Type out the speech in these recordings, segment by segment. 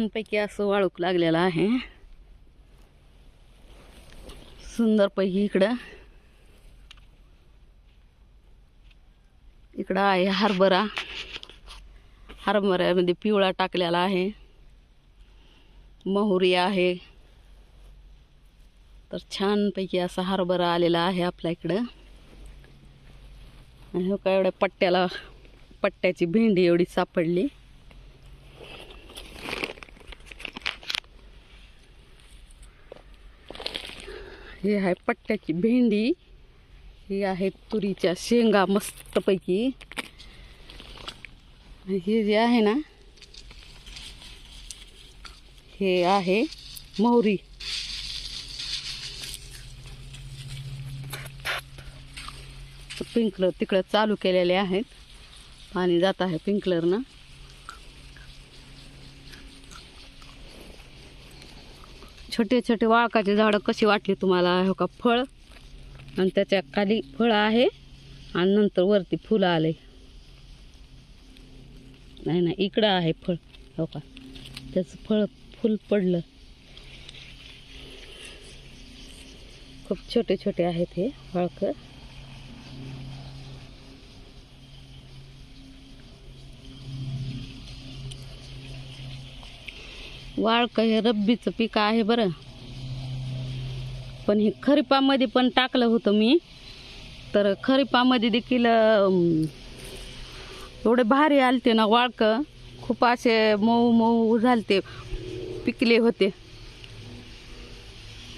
छानपैकी असं वाळूक लागलेलं आहे. सुंदरपैकी इकडं आहे हरभरा. हरभऱ्यामध्ये पिवळा टाकलेला आहे. मोहरी आहे. तर छानपैकी असा हरभरा आलेला आहे आपल्या इकडं. आणि हो का एवढ्या पट्ट्याची भेंडी एवढी सापडली. हे आहे पट्ट्याची भेंडी. ही आहे तुरीच्या शेंगा मस्तपैकी. हे जे आहे ना हे आहे मोहरी. स्प्रिंकलर तिकडं चालू केलेले आहेत. पाणी जात आहे स्प्रिंकलरनं. छोटे छोटे वाळकाचे झाडं कशी वाटली तुम्हाला? हो का फळ आणि त्याच्या खाली फळ आहे आणि नंतर वरती फुलं आले. नाही इकडं आहे फळ. हो का त्याचं फुल पडलं. खूप छोटे छोटे आहेत हे वाळक. वाळक हे रब्बीचं पीक आहे बरं. पण हे खरीपामध्ये पण टाकलं होतं मी. तर खरीपामध्ये देखील एवढे भारी आलते ना वाळक. खूप असे मऊ मऊ झालते, पिकले होते.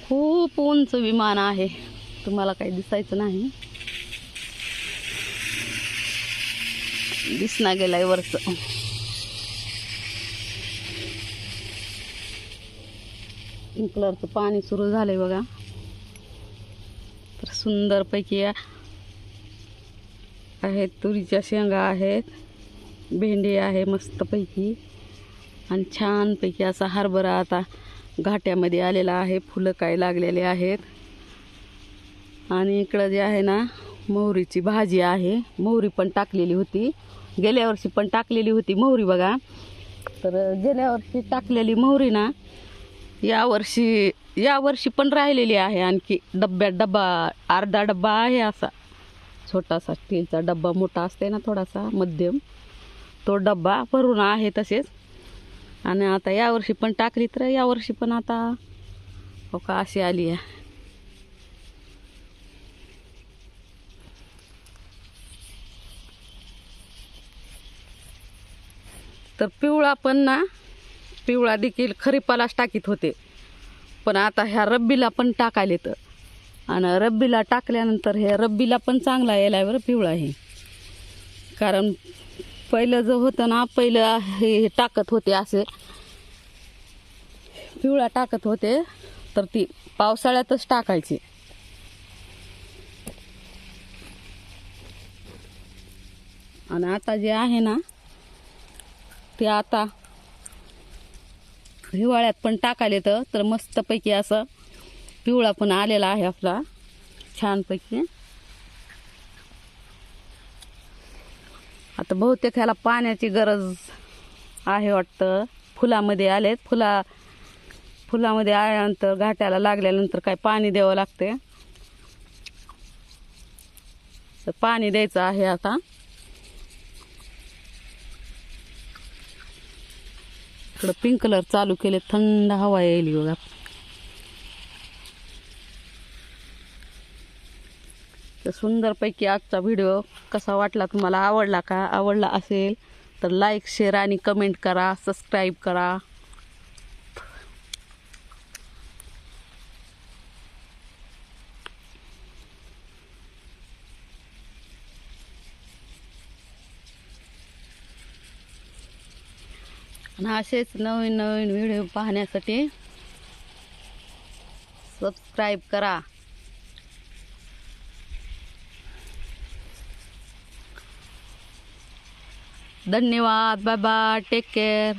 खूप उंच विमान आहे. तुम्हाला काही दिसायचं नाही. दिसना गेलाय वरचं. स्प्रिंकलरचं पाणी सुरू झालंय बघा. तर सुंदरपैकी आहेत तुरीच्या शेंगा आहेत. भेंडी आहे मस्तपैकी. आणि छानपैकी असा हरभरा आता घाट्यामध्ये आलेला आहे. फुलं काय लागलेले आहेत. आणि इकडं जे आहे ना मोहरीची भाजी आहे. मोहरी पण टाकलेली होती. गेल्या वर्षी पण टाकलेली होती मोहरी बघा. तर गेल्या वर्षी टाकलेली मोहरी ना यावर्षी पण राहिलेली आहे. आणखी डब्बा अर्धा डब्बा आहे. असा छोटासा स्टीलचा डब्बा, मोठा असते ना थोडासा मध्यम, तो डब्बा भरून आहे तसेच. आणि आता यावर्षी पण टाकली तर यावर्षी पण आता हो का अशी आली आहे. तर पिवळा देखील खरीपालाच टाकीत होते. पण आता ह्या रब्बीला पण टाकायले. तर आणि रब्बीला टाकल्यानंतर हे रब्बीला पण चांगला यायला बरं पिवळा हे. कारण पहिलं जो होतं ना पहिलं हे टाकत होते असे पिवळा टाकत होते. तर ती पावसाळ्यातच टाकायची. आणि आता जे आहे ना ते आता हिवाळ्यात पण टाकायले. तर मस्तपैकी असं पिवळा पण आलेला आहे आपला छानपैकी. आता बहुतेक ह्याला पाण्याची गरज आहे वाटतं. फुलामध्ये आलेत. फुलामध्ये आल्यानंतर घाट्याला लागल्यानंतर काय पाणी द्यावं लागते. तर पाणी द्यायचं आहे आता. इकडं स्प्रिंकलर चालू केले. थंड हवा यायली बघा. तर सुंदरपैकी आजचा व्हिडिओ कसा वाटला तुम्हाला? आवडला का? आवडला असेल तर लाईक, शेअर आणि कमेंट करा. सबस्क्राईब करा. आणि असेच नवीन नवीन व्हिडिओ पाहण्यासाठी सबस्क्राईब करा. धन्यवाद. Bye bye. Take care.